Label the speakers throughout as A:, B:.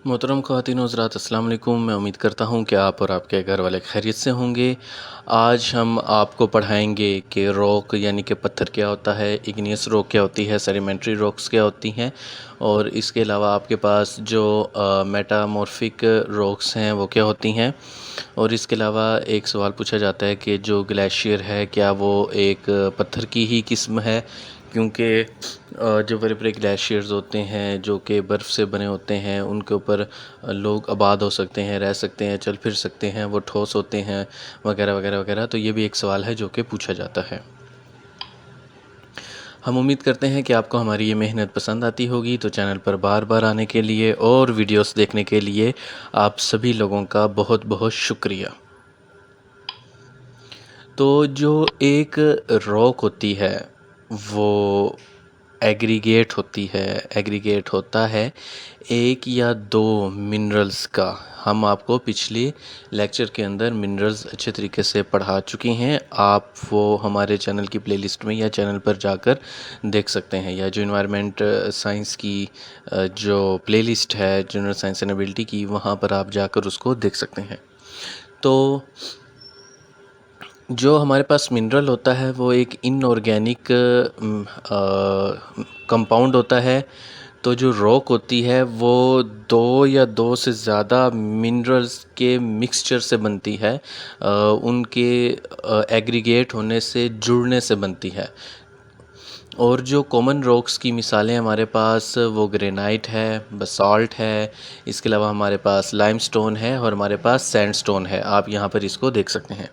A: मोहतरम ख़वातीन व हज़रात अस्सलाम वालेकुम। मैं उम्मीद करता हूँ कि आप और आपके घर वाले खैरियत से होंगे। आज हम आपको पढ़ाएंगे कि रॉक यानी कि पत्थर क्या होता है, इग्नियस रॉक क्या होती है, सेडिमेंट्री रॉक्स क्या होती हैं, और इसके अलावा आपके पास जो मेटामॉर्फिक रॉक्स हैं वो क्या होती हैं। और इसके अलावा एक सवाल पूछा जाता है कि जो ग्लेशियर है क्या वो एक पत्थर की ही किस्म है, क्योंकि जो बड़े बड़े ग्लेशियर्स होते हैं जो कि बर्फ़ से बने होते हैं उनके ऊपर लोग आबाद हो सकते हैं, रह सकते हैं, चल फिर सकते हैं, वो ठोस होते हैं वगैरह वगैरह वगैरह। तो ये भी एक सवाल है जो कि पूछा जाता है। हम उम्मीद करते हैं कि आपको हमारी ये मेहनत पसंद आती होगी। तो चैनल पर बार बार आने के लिए और वीडियोस देखने के लिए आप सभी लोगों का बहुत बहुत शुक्रिया। तो जो एक रॉक होती है वो एग्रीगेट होती है, एग्रीगेट होता है एक या दो मिनरल्स का। हम आपको पिछले लेक्चर के अंदर मिनरल्स अच्छे तरीके से पढ़ा चुके हैं। आप वो हमारे चैनल की प्लेलिस्ट में या चैनल पर जाकर देख सकते हैं, या जो इन्वायरमेंट साइंस की जो प्लेलिस्ट है जनरल साइंस एंड एबिलिटी की, वहाँ पर आप जाकर उसको देख सकते हैं। तो जो हमारे पास मिनरल होता है वो एक इनऑर्गेनिक कंपाउंड होता है। तो जो रॉक होती है वो दो या दो से ज़्यादा मिनरल्स के मिक्सचर से बनती है, उनके एग्रीगेट होने से, जुड़ने से बनती है। और जो कॉमन रॉक्स की मिसालें हमारे पास वो ग्रेनाइट है, बसाल्ट है, इसके अलावा हमारे पास लाइमस्टोन है और हमारे पास सैंडस्टोन है। आप यहाँ पर इसको देख सकते हैं।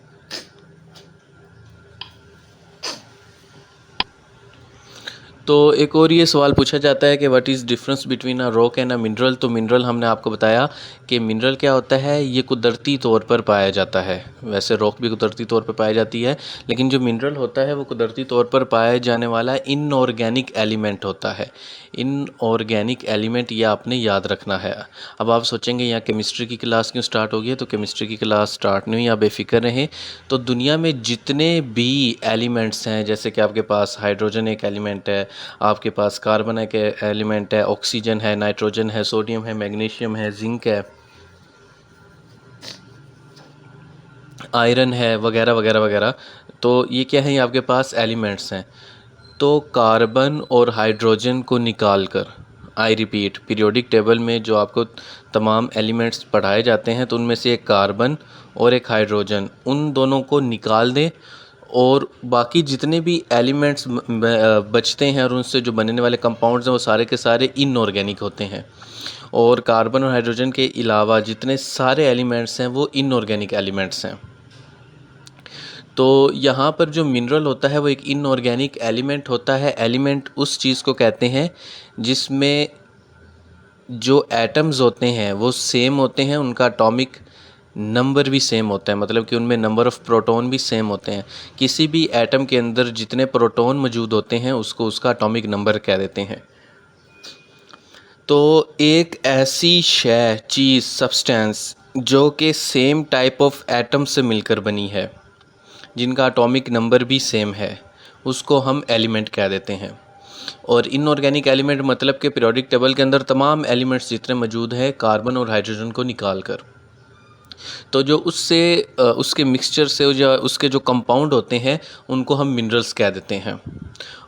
A: तो एक और ये सवाल पूछा जाता है कि what is difference between a rock and a mineral. तो मिनरल हमने आपको बताया कि मिनरल क्या होता है, ये कुदरती तौर पर पाया जाता है। वैसे रॉक भी कुदरती तौर पर पाई जाती है, लेकिन जो मिनरल होता है वो कुदरती तौर पर पाया जाने वाला इनऑर्गेनिक एलिमेंट होता है। इनऑर्गेनिक एलिमेंट ये आपने याद रखना है। अब आप सोचेंगे यहाँ केमिस्ट्री की क्लास क्यों स्टार्ट हो गई है, तो केमिस्ट्री की क्लास स्टार्ट नहीं हुई, आप बेफिक्र रहें। तो दुनिया में जितने भी एलिमेंट्स हैं, जैसे कि आपके पास हाइड्रोजन एक एलिमेंट है, आपके पास कार्बन एक एलिमेंट है, ऑक्सीजन है, नाइट्रोजन है, सोडियम है, मैग्नीशियम है, जिंक है, आयरन है, वगैरह वगैरह वगैरह। तो ये क्या है, ये आपके पास एलिमेंट्स हैं। तो कार्बन और हाइड्रोजन को निकाल कर, आई रिपीट, पीरियोडिक टेबल में जो आपको तमाम एलिमेंट्स पढ़ाए जाते हैं तो उनमें से एक कार्बन और एक हाइड्रोजन, उन दोनों को निकाल दें और बाकी जितने भी एलिमेंट्स बचते हैं और उनसे जो बनने वाले कंपाउंड्स हैं वो सारे के सारे इनऑर्गेनिक होते हैं। और कार्बन और हाइड्रोजन के अलावा जितने सारे एलिमेंट्स हैं वो इनऑर्गेनिक एलिमेंट्स हैं। तो यहाँ पर जो मिनरल होता है वो एक इनऑर्गेनिक एलिमेंट होता है। एलिमेंट उस चीज़ को कहते हैं जिसमें जो एटम्स होते हैं वो सेम होते हैं, उनका एटॉमिक नंबर भी सेम होता है, मतलब कि उनमें नंबर ऑफ़ प्रोटॉन भी सेम होते हैं। किसी भी एटम के अंदर जितने प्रोटॉन मौजूद होते हैं उसको उसका एटॉमिक नंबर कह देते हैं। तो एक ऐसी शय, चीज़, सब्सटेंस जो कि सेम टाइप ऑफ एटम से मिलकर बनी है, जिनका एटॉमिक नंबर भी सेम है, उसको हम एलिमेंट कह देते हैं। और इनऑर्गेनिक एलिमेंट मतलब कि पीरियोडिक टेबल के अंदर तमाम एलिमेंट्स जितने मौजूद हैं कार्बन और हाइड्रोजन को निकाल कर, तो जो उससे उसके मिक्सचर से या उसके जो कंपाउंड होते हैं उनको हम मिनरल्स कह देते हैं।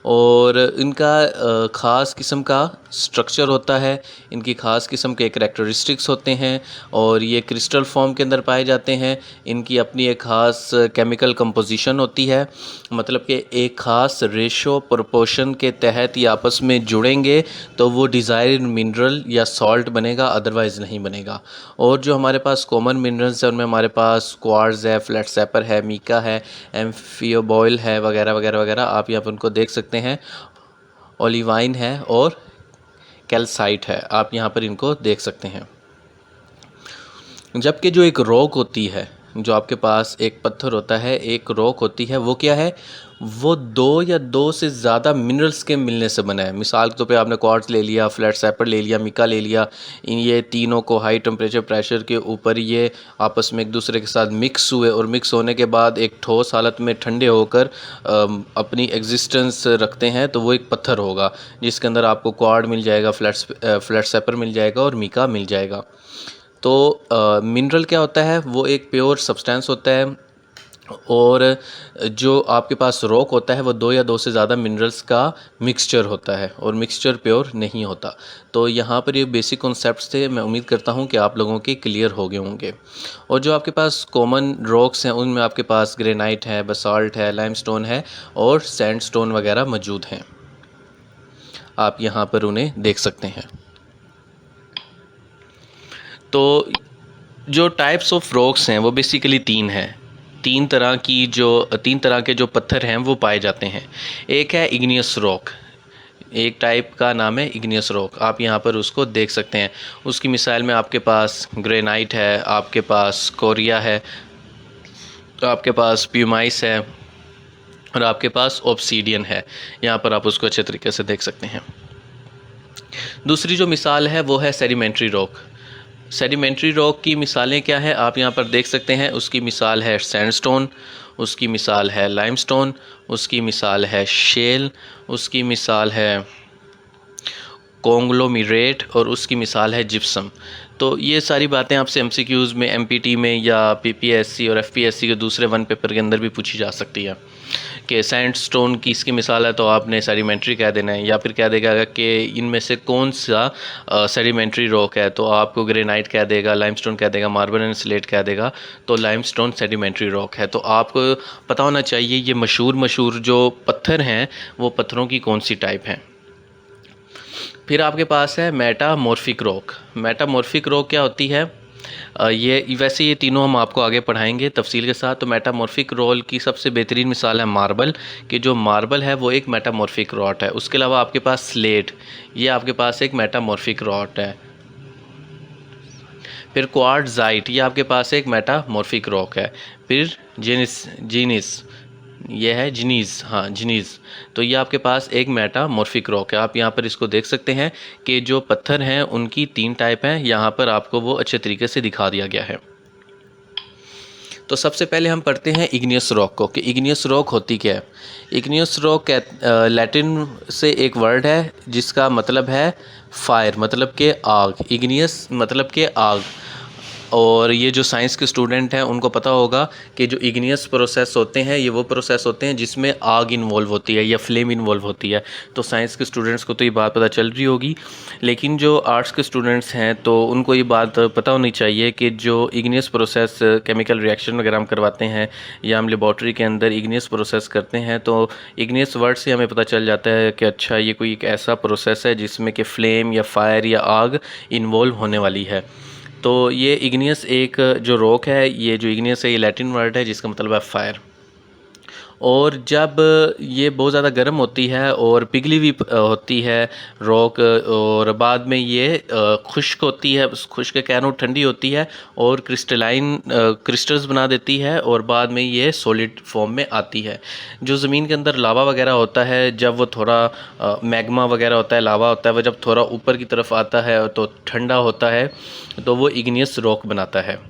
A: और इनका ख़ास किस्म का स्ट्रक्चर होता है, इनकी ख़ास किस्म के करैक्टरिस्टिक्स होते हैं और ये क्रिस्टल फॉर्म के अंदर पाए जाते हैं। इनकी अपनी एक ख़ास केमिकल कंपोजिशन होती है, मतलब कि एक ख़ास रेशो प्रोपोर्शन के तहत ये आपस में जुड़ेंगे तो वो डिज़ायर्ड मिनरल या सॉल्ट बनेगा, अदरवाइज़ नहीं बनेगा। और जो हमारे पास कॉमन मिनरल्स हैं उनमें हमारे पास क्वार्ट्ज है, फ्लैट सेपर है, मीका है, एम्फियोबॉयल है, वगैरह वगैरह वगैरह। आप यहाँ पर उनको देख सकते हैं। ओलिवाइन है और कैल्साइट है, आप यहाँ पर इनको देख सकते हैं। जबकि जो एक रॉक होती है, जो आपके पास एक पत्थर होता है, एक रॉक होती है, वो क्या है, वो दो या दो से ज़्यादा मिनरल्स के मिलने से बना है। मिसाल के तौर पे आपने क्वार्ट्ज ले लिया, फ्लैट सैपर ले लिया, मिका ले लिया, इन ये तीनों को हाई टेम्परेचर प्रेशर के ऊपर ये आपस में एक दूसरे के साथ मिक्स हुए और मिक्स होने के बाद एक ठोस हालत में ठंडे होकर अपनी एग्जिस्टेंस रखते हैं, तो वो एक पत्थर होगा जिसके अंदर आपको क्वार्ड मिल जाएगा, फ्लैट सैपर मिल जाएगा और मिका मिल जाएगा। तो मिनरल क्या होता है, वो एक प्योर सब्सटेंस होता है, और जो आपके पास रॉक होता है वो दो या दो से ज़्यादा मिनरल्स का मिक्सचर होता है, और मिक्सचर प्योर नहीं होता। तो यहाँ पर ये बेसिक कॉन्सेप्ट्स थे, मैं उम्मीद करता हूँ कि आप लोगों के क्लियर हो गए होंगे। और जो आपके पास कॉमन रॉक्स हैं उनमें आपके पास ग्रेनाइट है, बसाल्ट है, लाइमस्टोन है और सैंडस्टोन वगैरह मौजूद हैं। आप यहाँ पर उन्हें देख सकते हैं। तो जो टाइप्स ऑफ रॉक्स हैं वो बेसिकली तीन तरह के जो पत्थर हैं वो पाए जाते हैं। एक है इग्नियस रॉक, एक टाइप का नाम है इग्नियस रॉक, आप यहाँ पर उसको देख सकते हैं। उसकी मिसाल में आपके पास ग्रेनाइट है, आपके पास कोरिया है, आपके पास प्यूमाइस है और आपके पास ऑब्सीडियन है। यहाँ पर आप उसको अच्छे तरीके से देख सकते हैं। दूसरी जो मिसाल है वो है सेडिमेंट्री रॉक। सेडिमेंट्री रॉक की मिसालें क्या है आप यहाँ पर देख सकते हैं। उसकी मिसाल है सैंडस्टोन, उसकी मिसाल है लाइमस्टोन, उसकी मिसाल है शेल, उसकी मिसाल है कॉन्ग्लोमीरेट और उसकी मिसाल है जिप्सम। तो ये सारी बातें आपसे एमसीक्यूज़ में, एमपीटी में या पीपीएससी और एफपीएससी के दूसरे वन पेपर के अंदर भी पूछी जा सकती है कि सैंडस्टोन की इसकी मिसाल है तो आपने सेडिमेंट्री कह देना है, या फिर कह देगा कि इनमें से कौन सा सेडिमेंट्री रॉक है, तो आपको ग्रेनाइट कह देगा, लाइमस्टोन कह देगा, मार्बल एंड स्लेट कह देगा, तो लाइमस्टोन सेडिमेंट्री रॉक है। तो आपको पता होना चाहिए ये मशहूर जो पत्थर हैं वो पत्थरों की कौन सी टाइप हैं। फिर आपके पास है मेटामॉर्फिक रॉक। मेटामॉर्फिक रॉक क्या होती है, ये तीनों हम आपको आगे पढ़ाएंगे तफसील के साथ। तो मेटामॉर्फिक रॉक की सबसे बेहतरीन मिसाल है मार्बल, कि जो मार्बल है वो एक मेटामॉर्फिक रॉक है। उसके अलावा आपके पास स्लेट, ये आपके पास एक मेटामॉर्फिक रॉक है। फिर क्वार्ट्ज़ाइट, ये आपके पास एक मेटामॉर्फिक रॉक है। फिर जीनिस, ये है जिनीज़, तो ये आपके पास एक मेटामॉर्फिक रॉक है। आप यहाँ पर इसको देख सकते हैं कि जो पत्थर हैं उनकी तीन टाइप हैं, यहाँ पर आपको वो अच्छे तरीके से दिखा दिया गया है। तो सबसे पहले हम पढ़ते हैं इग्नियस रॉक को, कि इग्नियस रॉक होती क्या है। इग्नियस रॉक लैटिन से एक वर्ड है जिसका मतलब है फायर, मतलब के आग, इग्नियस मतलब के आग। और ये जो साइंस के स्टूडेंट हैं उनको पता होगा कि जो इग्नियस प्रोसेस होते हैं ये वो प्रोसेस होते हैं जिसमें आग इन्वॉल्व होती है या फ्लेम इन्वॉल्व होती है। तो साइंस के स्टूडेंट्स को तो ये बात पता चल रही होगी, लेकिन जो आर्ट्स के स्टूडेंट्स हैं तो उनको ये बात पता होनी चाहिए कि जो इग्नियस प्रोसेस केमिकल रिएक्शन वगैरह हम करवाते हैं या हम लेबॉर्ट्री के अंदर इग्नियस प्रोसेस करते हैं, तो इग्नियस वर्ड से हमें पता चल जाता है कि अच्छा ये कोई एक ऐसा प्रोसेस है जिसमें कि फ़्लेम या फायर या आग इन्वॉल्व होने वाली है। तो ये इग्नियस एक जो रॉक है, ये जो इग्नियस है ये लैटिन वर्ड है जिसका मतलब है फायर। और जब ये बहुत ज़्यादा गर्म होती है और पिघली हुई होती है रॉक, और बाद में ये खुश्क होती है, खुश्क के कैनोड ठंडी होती है और क्रिस्टल्स बना देती है, और बाद में ये सॉलिड फॉर्म में आती है। जो ज़मीन के अंदर लावा वगैरह होता है, जब वो थोड़ा मैग्मा वगैरह होता है, लावा होता है, वह जब थोड़ा ऊपर की तरफ आता है तो ठंडा होता है, तो वो इग्नियस रॉक बनाता है।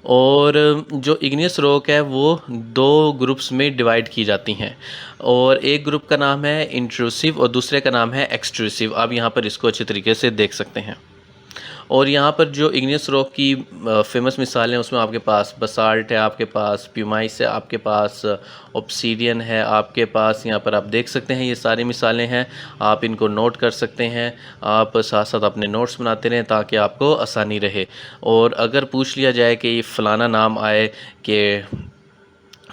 A: और जो इग्नियस रॉक है वो दो ग्रुप्स में डिवाइड की जाती हैं, और एक ग्रुप का नाम है इंट्रूसिव और दूसरे का नाम है एक्सट्रूसिव। आप यहाँ पर इसको अच्छे तरीके से देख सकते हैं। और यहाँ पर जो इग्नियस रॉक की फेमस मिसाल हैं उसमें आपके पास बसाल्ट है, आपके पास प्यूमाइस है, आपके पास ऑब्सीडियन है, आपके पास यहाँ पर आप देख सकते हैं ये सारी मिसालें हैं। आप इनको नोट कर सकते हैं, आप साथ साथ अपने नोट्स बनाते रहें ताकि आपको आसानी रहे। और अगर पूछ लिया जाए कि फलाना नाम आए कि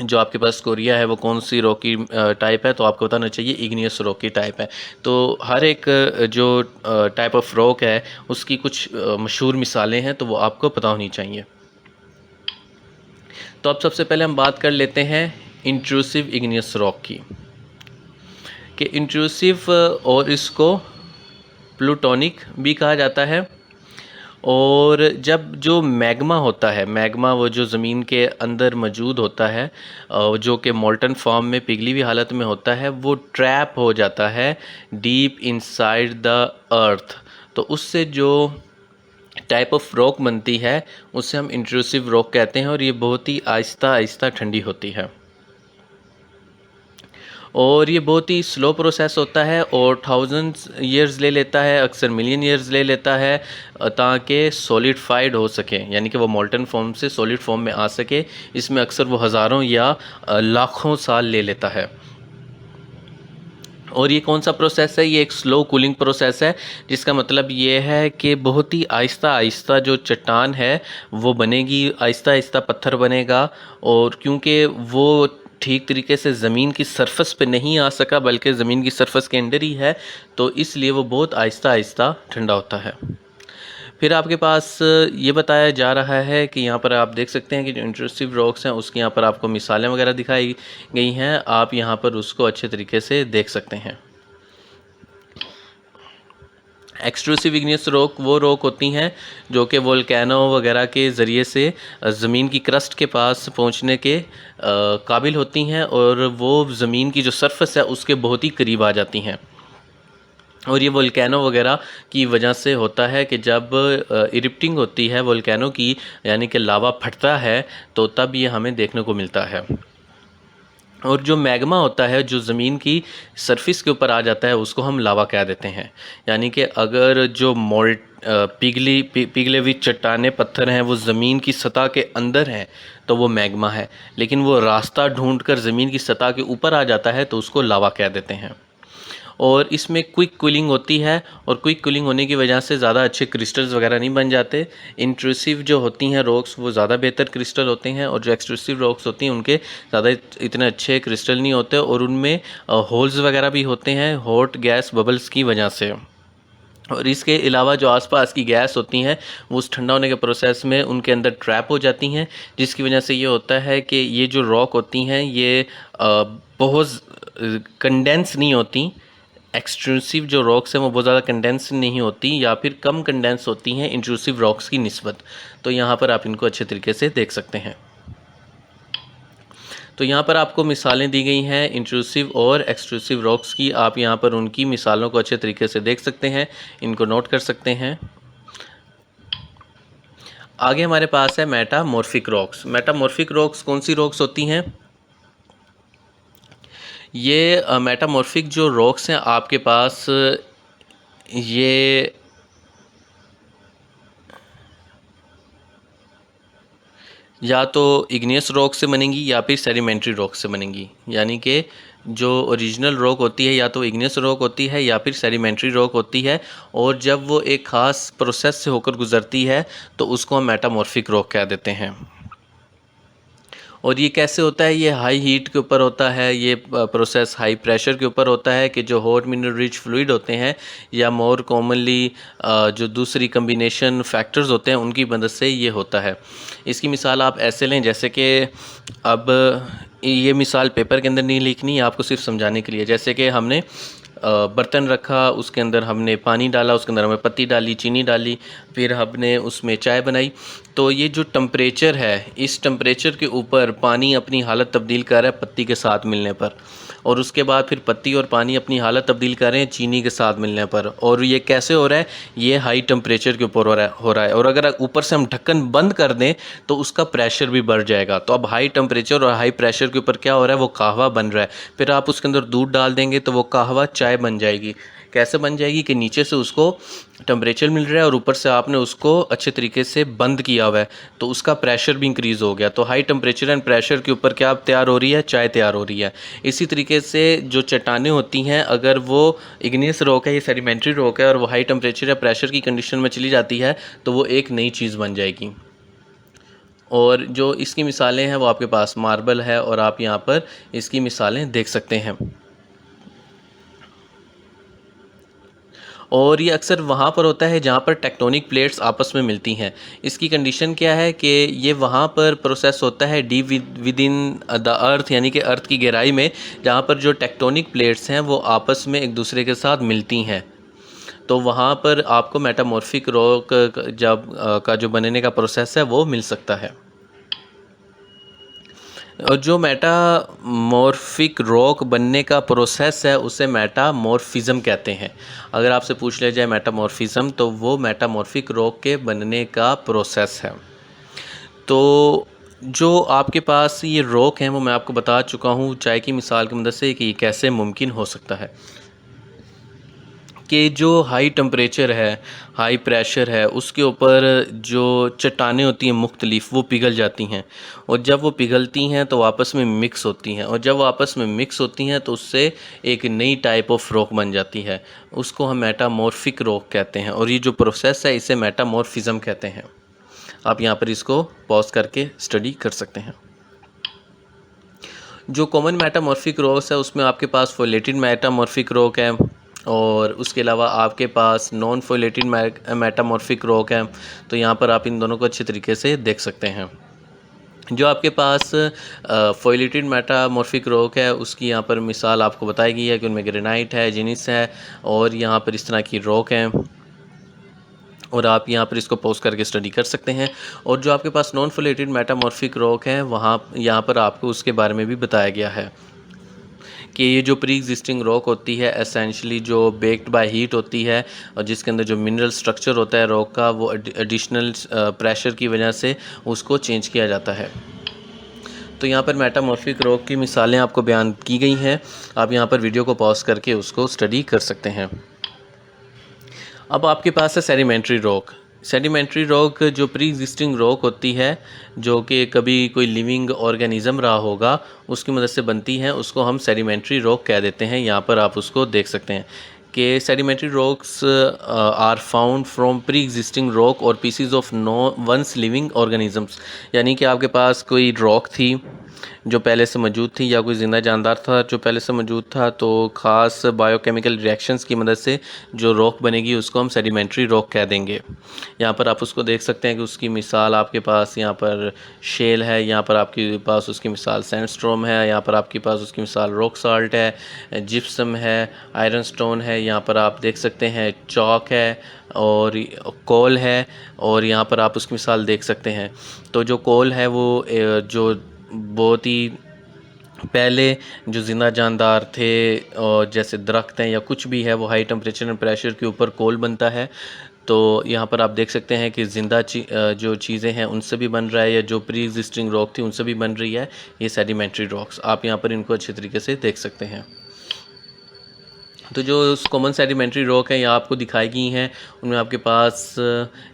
A: जो आपके पास कोरिया है वो कौन सी रॉक की टाइप है, तो आपको बताना चाहिए इग्नियस रॉक की टाइप है। तो हर एक जो टाइप ऑफ रॉक है उसकी कुछ मशहूर मिसालें हैं, तो वो आपको पता होनी चाहिए। तो अब सबसे पहले हम बात कर लेते हैं इंट्रूसिव इग्नियस रॉक की, कि इंट्रूसिव और इसको प्लूटोनिक भी कहा जाता है, और जब जो मैग्मा होता है, मैग्मा वो जो ज़मीन के अंदर मौजूद होता है, जो कि मोल्टन फॉर्म में पिघली हुई हालत में होता है, वो ट्रैप हो जाता है डीप इनसाइड द अर्थ। तो उससे जो टाइप ऑफ रॉक बनती है उसे हम इंट्रूसिव रॉक कहते हैं, और ये बहुत ही आहिस्ता आहिस्ता ठंडी होती है, और ये बहुत ही स्लो प्रोसेस होता है और थाउजेंड्स ईयर्स ले लेता है, अक्सर मिलियन ईयर्स ले लेता है ताकि सॉलिडिफाइड हो सके, यानी कि वो मोल्टन फॉर्म से सॉलिड फॉर्म में आ सके। इसमें अक्सर वो हज़ारों या लाखों साल ले लेता है। और ये कौन सा प्रोसेस है? ये एक स्लो कूलिंग प्रोसेस है, जिसका मतलब ये है कि बहुत ही आहिस्ता आहिस्ता जो चट्टान है वो बनेगी, आहिस्ता आहिस्ता पत्थर बनेगा, और क्योंकि वो ठीक तरीके से ज़मीन की सरफेस पे नहीं आ सका बल्कि ज़मीन की सरफेस के अंदर ही है, तो इसलिए वो बहुत आहिस्ता आहिस्ता ठंडा होता है। फिर आपके पास ये बताया जा रहा है कि यहाँ पर आप देख सकते हैं कि जो इंट्रूसिव रॉक्स हैं उसकी यहाँ पर आपको मिसालें वगैरह दिखाई गई हैं, आप यहाँ पर उसको अच्छे तरीके से देख सकते हैं। एक्सट्रूसिव इग्नियस रॉक वो रॉक होती हैं जो कि वोल्केनो वगैरह के ज़रिए से ज़मीन की क्रस्ट के पास पहुँचने के काबिल होती हैं, और वो ज़मीन की जो सरफेस है उसके बहुत ही करीब आ जाती हैं। और ये वोल्केनो वगैरह की वजह से होता है कि जब इरिप्टिंग होती है वोल्केनो की, यानी कि लावा फटता है, तो तब ये हमें देखने को मिलता है। और जो मैग्मा होता है जो ज़मीन की सरफेस के ऊपर आ जाता है उसको हम लावा कह देते हैं। यानी कि अगर जो पिघले हुई चट्टाने पत्थर हैं वो ज़मीन की सतह के अंदर हैं तो वो मैग्मा है, लेकिन वो रास्ता ढूंढकर ज़मीन की सतह के ऊपर आ जाता है तो उसको लावा कह देते हैं। और इसमें क्विक कूलिंग होती है, और क्विक कूलिंग होने की वजह से ज़्यादा अच्छे क्रिस्टल्स वगैरह नहीं बन जाते। इंट्रूसिव जो होती हैं रॉक्स वो ज़्यादा बेहतर क्रिस्टल होते हैं, और जो एक्सट्रूसिव रॉक्स होती हैं उनके ज़्यादा इतने अच्छे क्रिस्टल नहीं होते, और उनमें होल्स वगैरह भी होते हैं हॉट गैस बबल्स की वजह से। और इसके अलावा जो आसपास की गैस होती हैं वो उस ठंडा होने के प्रोसेस में उनके अंदर ट्रैप हो जाती हैं, जिसकी वजह से ये होता है कि ये जो रॉक होती हैं ये बहुत कंडेंस नहीं होती। एक्सट्रूसिव जो रॉक्स हैं वो बहुत ज़्यादा कंडेंस नहीं होती, या फिर कम कंडेंस होती हैं इंट्रूसिव रॉक्स की निस्बत। तो यहाँ पर आप इनको अच्छे तरीके से देख सकते हैं। तो यहाँ पर आपको मिसालें दी गई हैं इंट्रूसिव और एक्सट्रूसिव रॉक्स की, आप यहाँ पर उनकी मिसालों को अच्छे तरीके से देख सकते हैं, इनको नोट कर सकते हैं। आगे हमारे पास है मेटामॉर्फिक रॉक्स। मेटामॉर्फिक रॉक्स कौन सी रॉक्स होती हैं? ये मेटामॉर्फिक जो रॉक्स हैं आपके पास ये या तो इग्नियस रॉक से बनेंगी या फिर सेडिमेंट्री रॉक से बनेंगी, यानी कि जो ओरिजिनल रॉक होती है या तो इग्नियस रॉक होती है या फिर सेडिमेंट्री रॉक होती है, और जब वो एक ख़ास प्रोसेस से होकर गुज़रती है तो उसको हम मेटामॉर्फिक रॉक कह देते हैं। और ये कैसे होता है? ये हाई हीट के ऊपर होता है, ये प्रोसेस हाई प्रेशर के ऊपर होता है कि जो हॉट मिनरल रिच फ्लूइड होते हैं या मोर कॉमनली जो दूसरी कम्बिनेशन फैक्टर्स होते हैं उनकी मदद से ये होता है। इसकी मिसाल आप ऐसे लें जैसे कि अब ये मिसाल पेपर के अंदर नहीं लिखनी, आपको सिर्फ समझाने के लिए। जैसे कि हमने बर्तन रखा, उसके अंदर हमने पानी डाला, उसके अंदर हमने पत्ती डाली, चीनी डाली, फिर हमने उसमें चाय बनाई। तो ये जो टेम्परेचर है, इस टेम्परेचर के ऊपर पानी अपनी हालत तब्दील कर रहा है पत्ती के साथ मिलने पर, और उसके बाद फिर पत्ती और पानी अपनी हालत तब्दील कर रहे हैं चीनी के साथ मिलने पर। और ये कैसे हो रहा है? ये हाई टेम्परेचर के ऊपर हो रहा है। और अगर ऊपर से हम ढक्कन बंद कर दें तो उसका प्रेशर भी बढ़ जाएगा। तो अब हाई टेम्परेचर और हाई प्रेशर के ऊपर क्या हो रहा है? वो कहवा बन रहा है। फिर आप उसके अंदर दूध डाल देंगे तो वो कहवा चाय बन जाएगी। कैसे बन जाएगी? कि नीचे से उसको टेम्परेचर मिल रहा है और ऊपर से आपने उसको अच्छे तरीके से बंद किया हुआ है, तो उसका प्रेशर भी इंक्रीज़ हो गया। तो हाई टेम्परेचर एंड प्रेशर के ऊपर क्या तैयार हो रही है? चाय तैयार हो रही है। इसी तरीके से जो चट्टानें होती हैं, अगर वो इग्नियस रॉक है या सेडिमेंट्री रॉक है और वो हाई टेम्परेचर या प्रेशर की कंडीशन में चली जाती है तो वो एक नई चीज़ बन जाएगी। और जो इसकी मिसालें हैं वो आपके पास मार्बल है, और आप यहाँ पर इसकी मिसालें देख सकते हैं। और ये अक्सर वहाँ पर होता है जहाँ पर टेक्टोनिक प्लेट्स आपस में मिलती हैं। इसकी कंडीशन क्या है कि ये वहाँ पर प्रोसेस होता है deep with in the earth, यानी कि अर्थ की गहराई में, जहाँ पर जो टेक्टोनिक प्लेट्स हैं वो आपस में एक दूसरे के साथ मिलती हैं। तो वहाँ पर आपको मेटामॉर्फिक रॉक का जो बनने का प्रोसेस है वो मिल सकता है। और जो मेटामॉर्फिक रॉक बनने का प्रोसेस है उसे मेटामॉर्फिज्म कहते हैं। अगर आपसे पूछ लिया जाए मेटामॉर्फिज्म, तो वो मेटामॉर्फिक रॉक के बनने का प्रोसेस है। तो जो आपके पास ये रॉक हैं वो मैं आपको बता चुका हूँ चाय की मिसाल की मदद से कि ये कैसे मुमकिन हो सकता है कि जो हाई टेम्परेचर है, हाई प्रेशर है, उसके ऊपर जो चट्टानें होती हैं मुख्तलिफ, वो पिघल जाती हैं, और जब वो पिघलती हैं तो आपस में मिक्स होती हैं, और जब वो आपस में मिक्स होती हैं तो उससे एक नई टाइप ऑफ रॉक बन जाती है। उसको हम मेटामॉर्फिक रॉक कहते हैं, और ये जो प्रोसेस है इसे मेटामॉर्फिज्म कहते हैं। आप यहाँ पर इसको पॉज करके स्टडी कर सकते हैं। जो कॉमन मेटामॉर्फिक रॉक्स है उसमें आपके पास फोलेटेड मेटामॉर्फिक रॉक है, और उसके अलावा आपके पास नॉन फोलेटेड मेटामॉर्फिक रॉक है। तो यहाँ पर आप इन दोनों को अच्छे तरीके से देख सकते हैं। जो आपके पास फोलेटेड मेटामॉर्फिक रॉक है उसकी यहाँ पर मिसाल आपको बताई गई है कि उनमें ग्रेनाइट है, जिनिस है, और यहाँ पर इस तरह की रॉक हैं, और आप यहाँ पर इसको पॉज करके स्टडी कर सकते हैं। और जो आपके पास नॉन फोलेटेड मेटामॉर्फिक रॉक है वहाँ यहाँ पर आपको उसके बारे में भी बताया गया है कि ये जो प्री एग्जिस्टिंग रॉक होती है एसेंशली जो बेक्ड बाय हीट होती है, और जिसके अंदर जो मिनरल स्ट्रक्चर होता है रॉक का वो एडिशनल प्रेशर की वजह से उसको चेंज किया जाता है। तो यहाँ पर मेटामॉर्फिक रॉक की मिसालें आपको बयान की गई हैं। आप यहाँ पर वीडियो को पॉज करके उसको स्टडी कर सकते हैं। अब आपके पास है सेडिमेंट्री रॉक। सेडिमेंट्री रॉक जो प्री एग्जिस्टिंग रॉक होती है, जो कि कभी कोई लिविंग ऑर्गेनिज्म रहा होगा उसकी मदद से बनती है, उसको हम सेडिमेंट्री रॉक कह देते हैं। यहाँ पर आप उसको देख सकते हैं कि sedimentary rocks are found from pre existing rock और pieces of no once living organisms. यानी कि आपके पास कोई रॉक थी जो पहले से मौजूद थी, या कोई ज़िंदा जानदार था जो पहले से मौजूद था, तो ख़ास बायोकेमिकल रिएक्शंस की मदद से जो रॉक बनेगी उसको हम सेडिमेंट्री रॉक कह देंगे। यहाँ पर आप उसको देख सकते हैं कि उसकी मिसाल आपके पास यहाँ पर शेल है, यहाँ पर आपके पास उसकी मिसाल सैंडस्टॉर्म है, यहाँ पर आपके पास उसकी मिसाल रॉक साल्ट है, जिप्सम है, आयरन स्टोन है, यहाँ पर आप देख सकते हैं चॉक है, और कोल है, और यहाँ पर आप उसकी मिसाल देख सकते हैं। तो जो कोल है वो जो बहुत ही पहले जो ज़िंदा जानदार थे, और जैसे दरख्त हैं या कुछ भी है, वो हाई टेम्परेचर एंड प्रेशर के ऊपर कोल बनता है। तो यहाँ पर आप देख सकते हैं कि ज़िंदा जो चीज़ें हैं उनसे भी बन रहा है, या जो प्री एग्जिस्टिंग रॉक थी उनसे भी बन रही है ये सेडिमेंट्री रॉक्स। आप यहाँ पर इनको अच्छे तरीके से देख सकते हैं। तो जो कॉमन सेडिमेंट्री रॉक है यहाँ आपको दिखाई गई हैं, उनमें आपके पास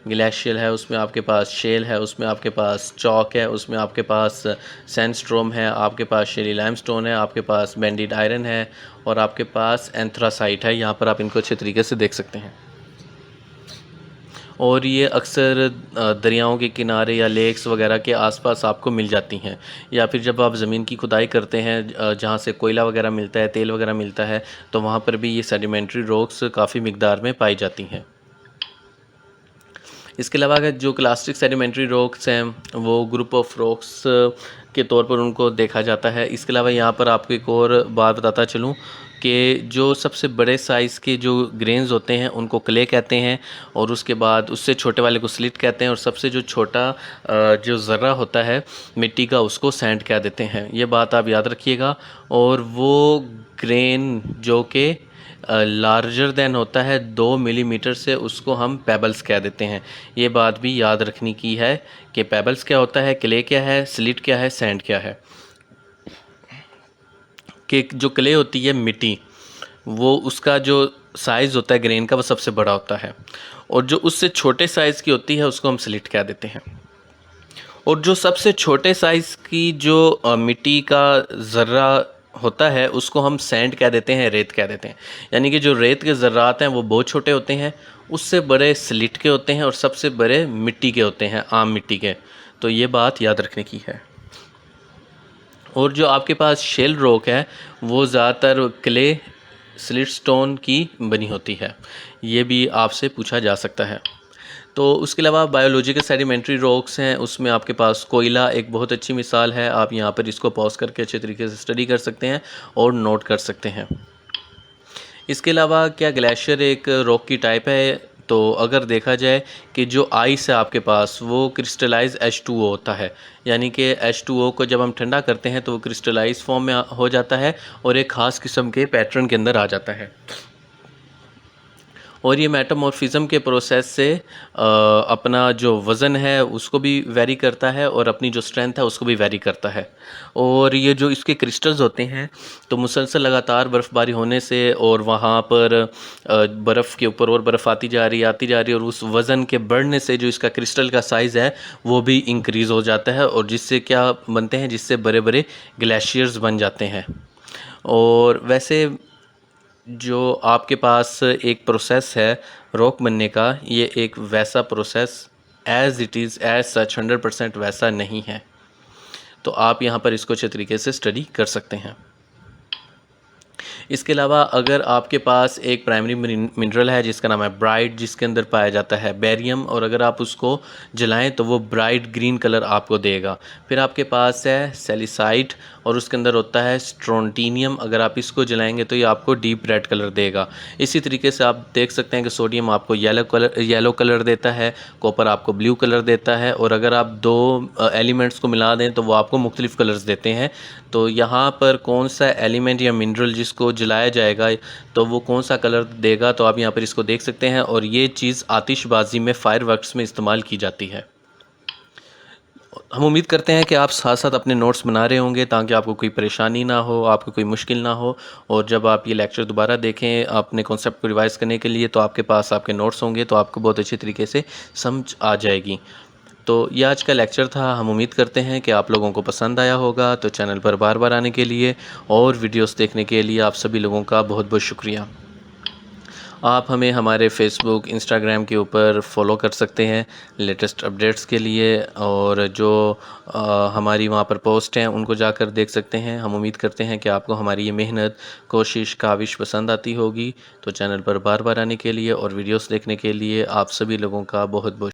A: ग्लेशियल है, उसमें आपके पास शेल है, उसमें आपके पास चॉक है, उसमें आपके पास सैंडस्टॉर्म है, आपके पास शेली लाइमस्टोन है, आपके पास बेंडिड आयरन है, और आपके पास एंथ्रासाइट है। यहाँ पर आप इनको अच्छे तरीके से देख सकते हैं। और ये अक्सर दरियाओं के किनारे या लेक्स वगैरह के आसपास आपको मिल जाती हैं, या फिर जब आप ज़मीन की खुदाई करते हैं जहाँ से कोयला वगैरह मिलता है, तेल वगैरह मिलता है, तो वहाँ पर भी ये सेडिमेंट्री रॉक्स काफ़ी मिकदार में पाई जाती हैं। इसके अलावा अगर जो क्लास्टिक सेडिमेंट्री रॉक्स हैं वो ग्रुप ऑफ रॉक्स के तौर पर उनको देखा जाता है। इसके अलावा यहाँ पर आपको एक और बात बताता चलूँ कि जो सबसे बड़े साइज़ के जो ग्रेन्स होते हैं उनको क्ले कहते हैं, और उसके बाद उससे छोटे वाले को स्लिट कहते हैं, और सबसे जो छोटा जो ज़र्रा होता है मिट्टी का उसको सैंड कह देते हैं। ये बात आप याद रखिएगा। और वो ग्रेन जो कि लार्जर देन होता है 2 मिलीमीटर से, उसको हम पेबल्स कह देते हैं। ये बात भी याद रखने की है कि पेबल्स क्या होता है, क्ले क्या है, स्लिट क्या है, सैंड क्या है। कि जो क्ले होती है मिट्टी, वो उसका जो साइज़ होता है ग्रेन का वो सबसे बड़ा होता है, और जो उससे छोटे साइज़ की होती है उसको हम स्लिट कह देते हैं। और जो सबसे छोटे साइज़ की जो मिट्टी का ज़र्रा होता है उसको हम सैंड कह देते हैं, रेत कह देते हैं। यानी कि जो रेत के ज़र्रात हैं वो बहुत छोटे होते हैं, उससे बड़े स्लिट के होते हैं, और सबसे बड़े मिट्टी के होते हैं, आम मिट्टी के। तो ये बात याद रखने की है। और जो आपके पास शेल रॉक है वो ज़्यादातर क्ले स्लिट स्टोन की बनी होती है। ये भी आपसे पूछा जा सकता है। तो उसके अलावा बायोलॉजिकल सेडिमेंट्री रॉक्स हैं, उसमें आपके पास कोयला एक बहुत अच्छी मिसाल है। आप यहाँ पर इसको पॉज करके अच्छे तरीके से स्टडी कर सकते हैं और नोट कर सकते हैं। इसके अलावा क्या ग्लेशियर एक रॉक की टाइप है? तो अगर देखा जाए कि जो आइस है आपके पास वो क्रिस्टलाइज H2O होता है, यानी कि H2O को जब हम ठंडा करते हैं तो वो क्रिस्टलाइज फॉर्म में हो जाता है और एक ख़ास किस्म के पैटर्न के अंदर आ जाता है। और ये मेटामॉर्फिज्म के प्रोसेस से अपना जो वज़न है उसको भी वेरी करता है और अपनी जो स्ट्रेंथ है उसको भी वेरी करता है। और ये जो इसके क्रिस्टल्स होते हैं तो मुसलसल लगातार बर्फ़बारी होने से और वहाँ पर बर्फ़ के ऊपर और बर्फ़ आती जा रही है और उस वज़न के बढ़ने से जो इसका क्रिस्टल का साइज़ है वो भी इंक्रीज़ हो जाता है और जिससे क्या बनते हैं, जिससे बड़े बड़े ग्लेशियर्स बन जाते हैं। और वैसे जो आपके पास एक प्रोसेस है रॉक बनने का, ये एक वैसा process as it is as such 100% वैसा नहीं है। तो आप यहाँ पर इसको अच्छे तरीके से स्टडी कर सकते हैं। इसके अलावा अगर आपके पास एक प्राइमरी मिनरल है जिसका नाम है ब्राइट, जिसके अंदर पाया जाता है बेरियम, और अगर आप उसको जलाएं तो वो ब्राइट ग्रीन कलर आपको देगा। फिर आपके पास है सेलिसाइट और उसके अंदर होता है स्ट्रोंटिनियम, अगर आप इसको जलाएंगे तो ये आपको डीप रेड कलर देगा। इसी तरीके से आप देख सकते हैं कि सोडियम आपको येलो कलर देता है, कॉपर आपको ब्लू कलर देता है, और अगर आप दो एलिमेंट्स को मिला दें तो वो आपको मुख्तलिफ कलर्स देते हैं। तो यहाँ पर कौन सा एलिमेंट या मिनरल जिसको जलाया जाएगा तो वो कौन सा कलर देगा, तो आप यहाँ पर इसको देख सकते हैं। और ये चीज़ आतिशबाजी में, फायरवर्क्स में इस्तेमाल की जाती है। हम उम्मीद करते हैं कि आप साथ साथ अपने नोट्स बना रहे होंगे ताकि आपको कोई परेशानी ना हो, आपको कोई मुश्किल ना हो। और जब आप ये लेक्चर दोबारा देखें अपने कॉन्सेप्ट को रिवाइज़ करने के लिए तो आपके पास आपके नोट्स होंगे, तो आपको बहुत अच्छी तरीके से समझ आ जाएगी। तो ये आज का लेक्चर था। हम उम्मीद करते हैं कि आप लोगों को पसंद आया होगा। तो चैनल पर बार बार आने के लिए और वीडियोस देखने के लिए आप सभी लोगों का बहुत बहुत शुक्रिया। आप हमें हमारे फेसबुक, इंस्टाग्राम के ऊपर फॉलो कर सकते हैं लेटेस्ट अपडेट्स के लिए, और जो हमारी वहाँ पर पोस्ट हैं उनको जाकर देख सकते हैं। हम उम्मीद करते हैं कि आपको हमारी ये मेहनत, कोशिश, काविश पसंद आती होगी। तो चैनल पर बार बार आने के लिए और वीडियोस देखने के लिए आप सभी लोगों का बहुत बहुत